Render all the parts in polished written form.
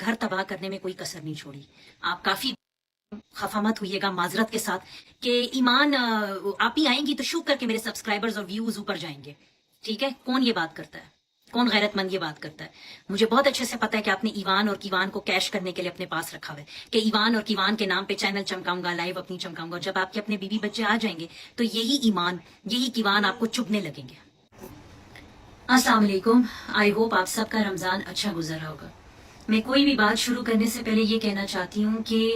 گھر تباہ کرنے میں کوئی کسر نہیں چھوڑی. آپ کافی خفا مت ہوئیے گا معذرت کے ساتھ کہ ایمان آپ ہی آئیں گی تو شوک کر کے میرے سبسکرائبرز اور ویوز اوپر جائیں گے. ٹھیک ہے, کون یہ بات کرتا ہے؟ کون غیرت مند یہ بات کرتا ہے؟ مجھے بہت اچھے سے پتا ہے کہ آپ نے ایوان اور کیوان کو کیش کرنے کے لیے اپنے پاس رکھا ہوا ہے کہ ایوان اور کیوان کے نام پہ چینل چمکاؤں گا, لائیو اپنی چمکاؤں گا. جب آپ کے اپنے بیوی بچے آ جائیں گے تو یہی ایمان یہی کیوان آپ کو چبھنے لگیں گے. السلام علیکم. آئی ہوپ آپ سب کا رمضان اچھا گزر رہا ہوگا. میں کوئی بھی بات شروع کرنے سے پہلے یہ کہنا چاہتی ہوں کہ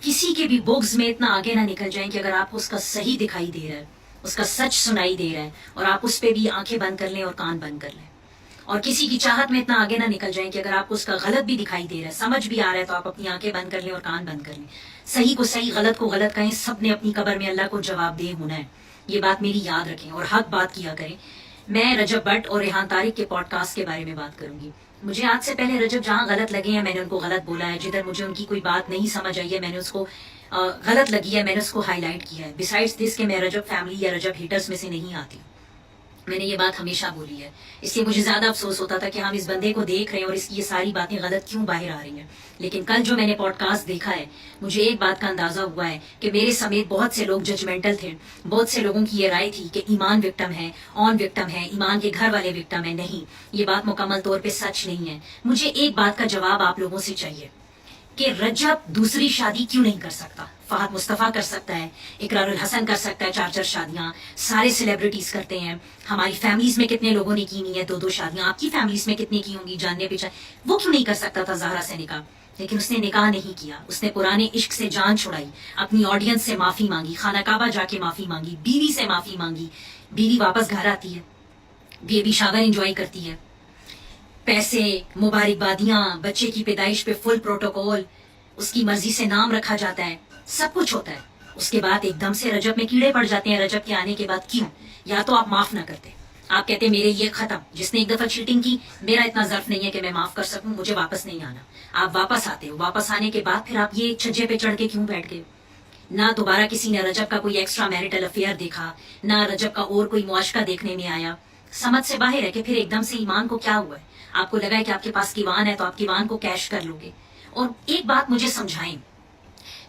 کسی کے بھی بغض میں اتنا آگے نہ نکل جائیں کہ اگر آپ کو اس کا صحیح دکھائی دے رہا ہے, اس کا سچ سنائی دے رہا ہے, اور آپ اس پہ بھی آنکھیں بند کر لیں اور کان بند کر لیں. اور کسی کی چاہت میں اتنا آگے نہ نکل جائیں کہ اگر آپ کو اس کا غلط بھی دکھائی دے رہا ہے, سمجھ بھی آ رہا ہے, تو آپ اپنی آنکھیں بند کر لیں اور کان بند کر لیں. صحیح کو صحیح, غلط کو غلط کہیں. سب نے اپنی قبر میں اللہ کو جواب دہ ہونا ہے. یہ بات میری یاد رکھیں اور حق بات کیا کریں. میں رجب بٹ اور ریحان طارق کے پوڈ کاسٹ کے بارے میں بات کروں گی. مجھے آج سے پہلے رجب جہاں غلط لگے ہیں میں نے ان کو غلط بولا ہے. جدھر مجھے ان کی کوئی بات نہیں سمجھ آئی ہے میں نے اس کو غلط لگی ہے میں نے اس کو ہائی لائٹ کیا ہے. بسائڈس دس کہ میں رجب فیملی یا رجب ہیٹرز میں سے نہیں آتی ہوں. میں نے یہ بات ہمیشہ بولی ہے. اس لیے مجھے زیادہ افسوس ہوتا تھا کہ ہم اس بندے کو دیکھ رہے ہیں اور اس کی یہ ساری باتیں غلط کیوں باہر آ رہی ہیں. لیکن کل جو میں نے پوڈ کاسٹ دیکھا ہے مجھے ایک بات کا اندازہ ہوا ہے کہ میرے سمیت بہت سے لوگ ججمنٹل تھے. بہت سے لوگوں کی یہ رائے تھی کہ ایمان وکٹم ہے, آن وکٹم ہے, ایمان کے گھر والے وکٹم ہے. نہیں, یہ بات مکمل طور پہ سچ نہیں ہے. مجھے ایک بات کا جواب آپ لوگوں سے چاہیے کہ رجب دوسری شادی کیوں نہیں کر سکتا؟ فہد مصطفیٰ کر سکتا ہے, اقرار الحسن کر سکتا ہے, 4 شادیاں سارے سیلیبریٹیز کرتے ہیں. ہماری فیملیز میں کتنے لوگوں نے کی نہیں ہے 2 شادیاں, آپ کی فیملیز میں کتنی کی ہوں گی جاننے پہچان. وہ کیوں نہیں کر سکتا تھا زہرا سے نکاح؟ لیکن اس نے نکاح نہیں کیا. اس نے پرانے عشق سے جان چھڑائی, اپنی آڈینس سے معافی مانگی, خانہ کعبہ جا کے معافی مانگی, بیوی سے معافی مانگی. بیوی واپس گھر آتی ہے, بیبی شاور انجوائے کرتی ہے, پیسے, مبارکبادیاں, بچے کی پیدائش پہ فل پروٹوکول, اس کی مرضی سے نام رکھا جاتا ہے, سب کچھ ہوتا ہے. اس کے بعد ایک دم سے رجب میں کیڑے پڑ جاتے ہیں. رجب کے آنے کے بعد کیوں؟ یا تو آپ معاف نہ کرتے, آپ کہتے میرے یہ ختم, جس نے ایک دفعہ چیٹنگ کی میرا اتنا ظرف نہیں ہے کہ میں معاف کر سکوں, مجھے واپس نہیں آنا. آپ واپس آتے ہو, واپس آنے کے بعد پھر آپ یہ چھجے پہ چڑھ کے کیوں بیٹھ گئے؟ نہ دوبارہ کسی نے رجب کا کوئی ایکسٹرا میرٹل افیئر دیکھا, نہ رجب کا اور کوئی معاشقہ دیکھنے میں آیا. سمجھ سے باہر ہے کہ پھر ایک دم سے ایمان کو کیا ہوا ہے. آپ کو لگا ہے کہ آپ کے پاس کیوان ہے تو آپ کیوان کو کیش کر لو گے. اور ایک بات مجھے سمجھائیں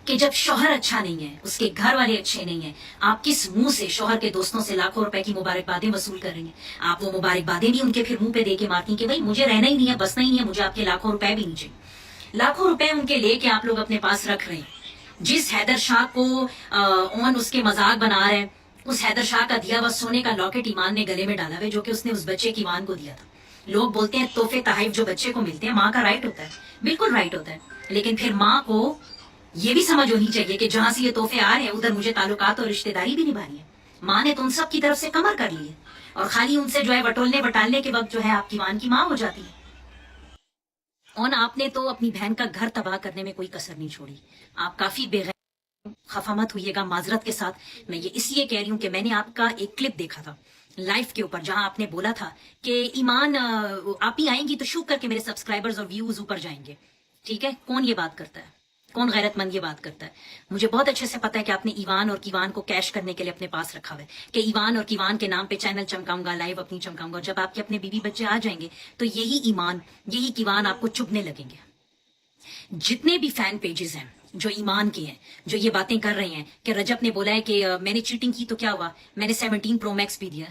کہ جب شوہر اچھا نہیں ہے, اس کے گھر والے اچھے نہیں ہیں, آپ کس منہ سے شوہر کے دوستوں سے لاکھوں روپے کی مبارکبادیں وصول کر رہی ہیں؟ آپ وہ مبارکبادیں بھی ان کے پھر منہ پہ دے کے مارتی کہ بھائی مجھے رہنا ہی نہیں ہے, بسنا ہی نہیں ہے, مجھے آپ کے لاکھوں روپے بھی نہیں چاہیے. لاکھوں روپے ان کے لے کے آپ لوگ اپنے پاس رکھ رہے ہیں. جس حیدر شاہ کو اون اس کے مذاق بنا رہے ہیں, اس حیدر شاہ کا دیا ہوا سونے کا لاکٹ ایمان نے گلے میں ڈالا ہے, جو کہ اس نے اس بچے کی ایمان کو دیا تھا. لوگ بولتے ہیں تحفے تحائف جو بچے کو ملتے ہیں ماں کا رائٹ ہوتا ہے, بالکل رائٹ ہوتا ہے. لیکن پھر ماں کو یہ بھی سمجھ ہونی چاہیے کہ جہاں سے یہ تحفے آ رہے ہیں ادھر مجھے تعلقات اور رشتہ داری بھی نبھانی ہے. ماں نے تو ان سب کی طرف سے کمر کر لی ہے, اور خالی ان سے جو ہے وٹولنے وٹالنے کے وقت جو ہے آپ کی ایمان کی ماں ہو جاتی ہے. اور آپ نے تو اپنی بہن کا گھر تباہ کرنے میں کوئی کسر نہیں چھوڑی. آپ کافی بے خفا مت ہوئیے گا معذرت کے ساتھ. میں یہ اس لیے کہہ رہی ہوں کہ میں نے آپ کا ایک کلپ دیکھا تھا لائف کے اوپر, جہاں آپ نے بولا تھا کہ ایمان آپ ہی آئیں گی تو شوک کر کے میرے سبسکرائبرز اور ویوز اوپر جائیں گے. ٹھیک ہے, کون یہ بات کرتا ہے؟ کون غیرت مند یہ بات کرتا ہے؟ مجھے بہت اچھے سے پتا ہے کہ آپ نے ایوان اور کیوان کو کیش کرنے کے لیے اپنے پاس رکھا ہوا ہے کہ ایوان اور کیوان کے نام پہ چینل چمکاؤں گا, لائیو اپنی چمکاؤں گا. جب آپ کے اپنے بیوی بچے آ جائیں گے تو یہی ایمان یہی کیوان آپ کو چبھنے لگیں گے. جتنے بھی فین پیجز ہیں جو ایمان کے ہیں, جو یہ باتیں کر رہے ہیں کہ رجب نے بولا ہے کہ میں نے چیٹنگ کی تو کیا ہوا, میں نے 17 پرو میکس بھی دیا,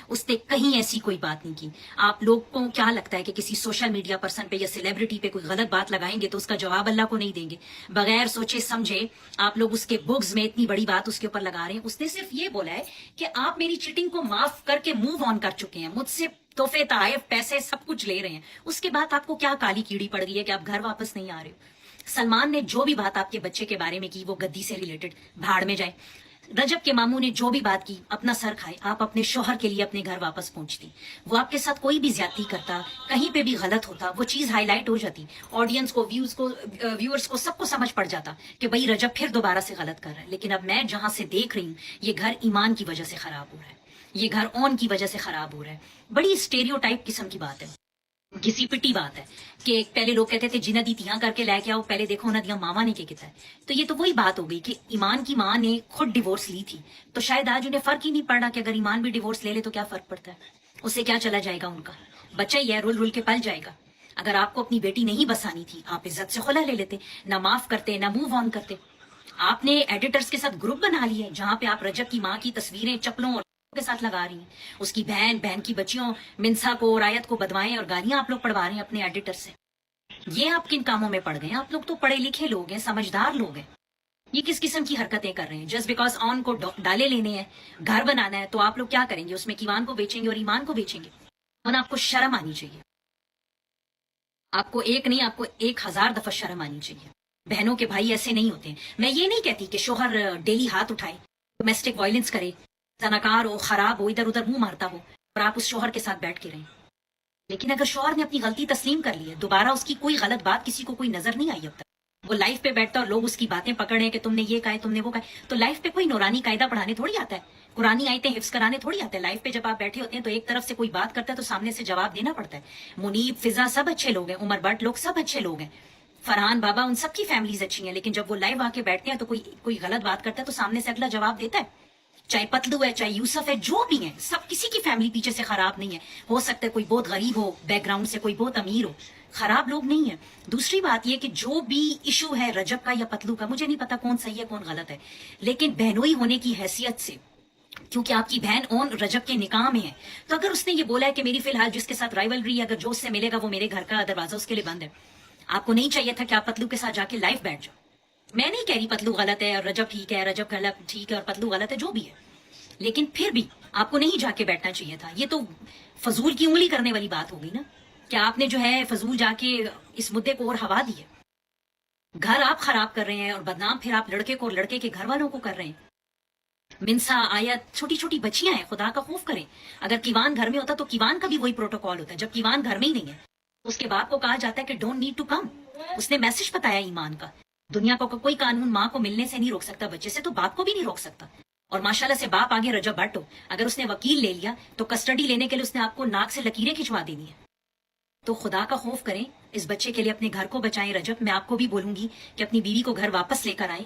اس نے کہیں ایسی کوئی بات نہیں کی. آپ لوگ کو کیا لگتا ہے کہ کسی سوشل میڈیا پرسن پہ یا سیلیبریٹی پہ کوئی غلط بات لگائیں گے تو اس کا جواب اللہ کو نہیں دیں گے؟ بغیر سوچے سمجھے آپ لوگ اس کے بغض میں اتنی بڑی بات اس کے اوپر لگا رہے ہیں. اس نے صرف یہ بولا ہے کہ آپ میری چیٹنگ کو معاف کر کے موو آن کر چکے ہیں, مجھ سے تحفے تحائف پیسے سب کچھ لے رہے ہیں. اس کے بعد آپ کو کیا کالی کیڑی پڑ گئی ہے کہ آپ گھر واپس نہیں آ رہے ہو؟ سلمان نے جو بھی بات آپ کے بچے کے بارے میں کی وہ گدی سے ریلیٹڈ, بھاڑ میں جائے. رجب کے ماموں نے جو بھی بات کی اپنا سر کھائے, آپ اپنے شوہر کے لیے اپنے گھر واپس پہنچتی. وہ آپ کے ساتھ کوئی بھی زیادتی کرتا, کہیں پہ بھی غلط ہوتا, وہ چیز ہائی لائٹ ہو جاتی, آڈینس کو ویورز کو سب کو سمجھ پڑ جاتا کہ بھائی رجب پھر دوبارہ سے غلط کر رہا ہے. لیکن اب میں جہاں سے دیکھ رہی ہوں یہ گھر ایمان کی وجہ سے خراب ہو رہا ہے, یہ گھر اون کی وجہ سے خراب ہو رہا ہے. بڑی اسٹیریو ٹائپ قسم کی بات ہے, کسی پٹی بات ہے کہ پہلے لوگ کہتے تھے جنہ دی تیاں کر کے لے کے آؤ, پہلے دیکھو نہ دیا ماما نے کیا ہے. تو یہ تو وہی بات ہو گئی کہ ایمان کی ماں نے خود ڈیورس لی تھی, تو شاید آج انہیں فرق ہی نہیں پڑ رہا کہ اگر ایمان بھی ڈیورس لے لے تو کیا فرق پڑتا ہے, اسے کیا چلا جائے گا, ان کا بچہ ہی ہے, رول رول کے پل جائے گا. اگر آپ کو اپنی بیٹی نہیں بسانی تھی آپ عزت سے خلا لے لیتے, نہ معاف کرتے نہ موو آن کرتے. آپ نے ایڈیٹرز کے ساتھ گروپ بنا لیے جہاں پہ آپ رجب کی ماں کی تصویریں چپلوں اور کے ساتھ لگا رہی ہیں, اس کی بہن کی بچیوں منسا کو اور آیت کو بدوائیں اور گالیاں آپ لوگ پڑھوا رہے ہیں اپنے ایڈیٹر سے. یہ آپ کن کاموں میں پڑ گئے ہیں؟ آپ لوگ تو پڑھے لکھے لوگ ہیں, سمجھدار لوگ ہیں. یہ کس قسم کی حرکتیں کر رہے ہیں؟ جسٹ بیکاز آن کو ڈالے لینے ہیں, گھر بنانا ہے, تو آپ لوگ کیا کریں گے؟ اس میں کیوان کو بیچیں گے اور ایمان کو بیچیں گے. اور آپ کو شرم آنی چاہیے. آپ کو ایک نہیں, آپ کو 1000 دفعہ شرم آنی چاہیے. بہنوں کے بھائی ایسے نہیں ہوتے ہیں. میں یہ نہیں کہتی کہ شوہر ڈیلی ہاتھ اٹھائے, ڈومیسٹک وائلنس کرے, زناکار ہو, خراب ہو, ادھر ادھر منہ مارتا ہو اور آپ اس شوہر کے ساتھ بیٹھ کے رہیں. لیکن اگر شوہر نے اپنی غلطی تسلیم کر لی ہے, دوبارہ اس کی کوئی غلط بات کسی کو کوئی نظر نہیں آئی اب تک, وہ لائف پہ بیٹھتا اور لوگ اس کی باتیں پکڑے کہ تم نے یہ کہا, تم نے وہ کہا, تو لائف پہ کوئی نورانی قاعدہ پڑھانے تھوڑی آتا ہے, قرآنی آیتیں حفظ کرانے تھوڑی آتا ہے. لائف پہ جب آپ بیٹھے ہوتے ہیں تو ایک طرف سے کوئی بات کرتا ہے تو سامنے سے جواب دینا پڑتا ہے. منیب, فضا سب اچھے لوگ ہیں, عمر بٹ لوگ سب اچھے لوگ ہیں, فرحان بابا ان سب کی فیملیز اچھی ہیں, لیکن جب وہ لائیو آ کے بیٹھتے ہیں تو کوئی غلط بات کرتا ہے تو سامنے سے اگلا جواب دیتا ہے. چاہے پتلو ہے, چاہے یوسف ہے, جو بھی ہیں, سب کسی کی فیملی پیچھے سے خراب نہیں ہے. ہو سکتا ہے کوئی بہت غریب ہو بیک گراؤنڈ سے, کوئی بہت امیر ہو, خراب لوگ نہیں ہیں. دوسری بات یہ کہ جو بھی ایشو ہے رجب کا یا پتلو کا, مجھے نہیں پتا کون صحیح ہے کون غلط ہے, لیکن بہنوئی ہونے کی حیثیت سے, کیونکہ آپ کی بہن اون رجب کے نکاح میں ہے, تو اگر اس نے یہ بولا ہے کہ میری فی الحال جس کے ساتھ رائیولری ہے, اگر جو اس سے ملے گا وہ میرے گھر کا دروازہ اس کے لیے بند ہے, آپ کو نہیں چاہیے تھا کہ آپ پتلو کے ساتھ جا کے لائف بیٹھ جاؤ. میں نہیں کہہ رہی پتلو غلط ہے اور رجب ٹھیک ہے, رجب غلط ٹھیک ہے اور پتلو غلط ہے, جو بھی ہے, لیکن پھر بھی آپ کو نہیں جا کے بیٹھنا چاہیے تھا. یہ تو فضول کی انگلی کرنے والی بات ہوگی نا, کہ آپ نے جو ہے فضول جا کے اس مدے کو اور ہوا دی ہے. گھر آپ خراب کر رہے ہیں اور بدنام پھر آپ لڑکے کو اور لڑکے کے گھر والوں کو کر رہے ہیں. منسا, آیت, چھوٹی چھوٹی بچیاں ہیں, خدا کا خوف کریں. اگر کیوان گھر میں ہوتا تو کیوان کا بھی وہی پروٹوکال ہوتا ہے. جب کیوان گھر میں ہی نہیں ہے تو اس کے باپ کو کہا جاتا ہے کہ ڈونٹ نیڈ ٹو کم. اس نے میسج بتایا ایمان کا, دنیا کو کوئی قانون ماں کو ملنے سے نہیں روک سکتا بچے سے, تو باپ کو بھی نہیں روک سکتا. اور ماشاءاللہ سے باپ آگے رجب بٹ ہو, اگر اس نے وکیل لے لیا تو کسٹڈی لینے کے لیے اس نے آپ کو ناک سے لکیریں کھنچوا دینی ہے. تو خدا کا خوف کریں, اس بچے کے لیے اپنے گھر کو بچائیں. رجب, میں آپ کو بھی بولوں گی کہ اپنی بیوی کو گھر واپس لے کر آئیں.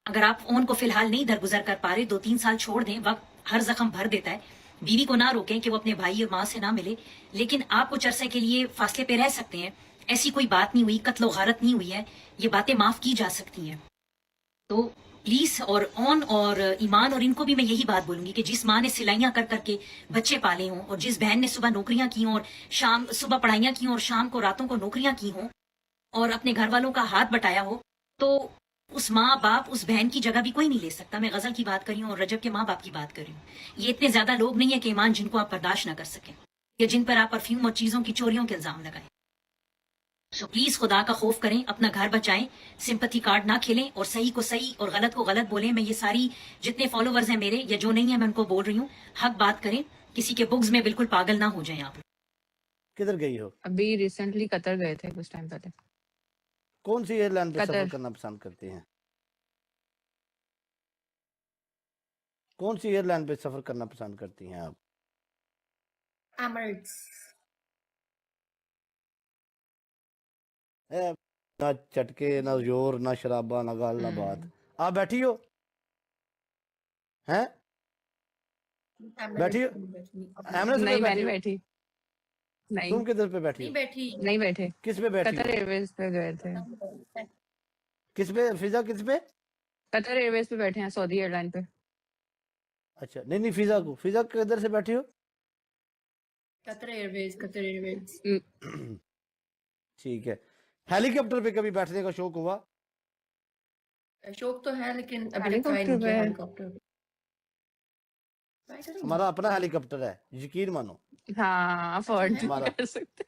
اگر آپ اون کو فی الحال نہیں درگزر کر پا رہے, 2-3 سال چھوڑ دیں, وقت ہر زخم بھر دیتا ہے. بیوی کو نہ روکیں کہ وہ اپنے بھائی اور ماں سے نہ ملے, لیکن آپ کچھ عرصے کے لیے فاصلے پہ رہ سکتے ہیں. ایسی کوئی بات نہیں ہوئی, قتل و غارت نہیں ہوئی ہے, یہ باتیں معاف کی جا سکتی ہیں. تو پلیز, اور اون اور ایمان اور ان کو بھی میں یہی بات بولوں گی کہ جس ماں نے سلائیاں کر کر کے بچے پالے ہوں, اور جس بہن نے صبح نوکریاں کی ہوں اور شام صبح پڑھائیاں کی ہوں اور شام کو راتوں کو نوکریاں کی ہوں اور اپنے گھر والوں کا ہاتھ بٹایا ہو, تو اس ماں باپ, اس بہن کی جگہ بھی کوئی نہیں لے سکتا. میں غزل کی بات کر رہی ہوں اور رجب کے ماں باپ کی بات کر رہی ہوں. یہ اتنے زیادہ لوگ نہیں ہیں کہ ایمان جن کو آپ برداشت نہ کر سکیں, یا جن پر آپ پرفیوم اور چیزوں کی چوریوں کے الزام لگائیں. سو پلیز خدا کا خوف کریں, اپنا گھر بچائیں, سمپتھی کارڈ نہ کھیلیں, اور صحیح کو صحیح اور غلط کو غلط بولیں. میں یہ ساری جتنے فالوورز ہیں میرے یا جو نہیں ہیں, میں ان کو بول رہی ہوں, حق بات کریں, کسی کے بغض میں بالکل پاگل نہ ہو جائیں آپ. کدھر گئی ہو؟ ابھی ریسنٹلی قطر گئے تھے کچھ ٹائم پہلے. کون سی ایئر لائن پہ قطر. سفر کرنا پسند کرتی ہیں؟ کون سی ایئر لائن پہ سفر کرنا پسند کرتی ہیں آپ؟ ایمریٹس. نہ چٹکے, نہ زور, نہ شرابہ, نہ گال, نہ بات. آپ بیٹھی ہو ہیں؟ بیٹھی ہو ایمریٹس نہیں, پہ میں بیٹھی نہیں ہو؟ بیٹھی. نہیں, تم کدھر پہ بیٹھی نہیں ہو؟ بیٹھی. نہیں بیٹھے. کس پہ بیٹھی قطر ہو؟ ایئر ویز پہ گئے تھے. کس پہ فضا, کس پہ؟ قطر ایئر ویز پہ بیٹھے ہیں, سعودی ایئر لائن پہ. اچھا, نہیں فضا کو, فضا کدھر سے بیٹھی ہو؟ قطر ایئر ویز. قطر ایئر ویز. ٹھیک ہے. ہیلی کاپٹر پہ کبھی بیٹھنے کا شوق ہوا؟ شوق تو ہے لیکن ابھی ہیلی تک ٹرائی کاپٹر نہیں کیا. پہ ہیلی کاپٹر ٹرائی کریں گے. ہمارا اپنا ہیلی کاپٹر ہے, یقین مانو. ہاں, افورڈ نہیں ہمارا کر سکتے.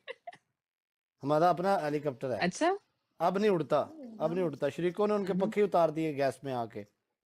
ہمارا اپنا ہیلی کاپٹر ہے. اچھا, اب نہیں اڑتا, اب نہیں اڑتا. شریکوں نے ان کے پکھے اتار دیے گیس میں آ کے.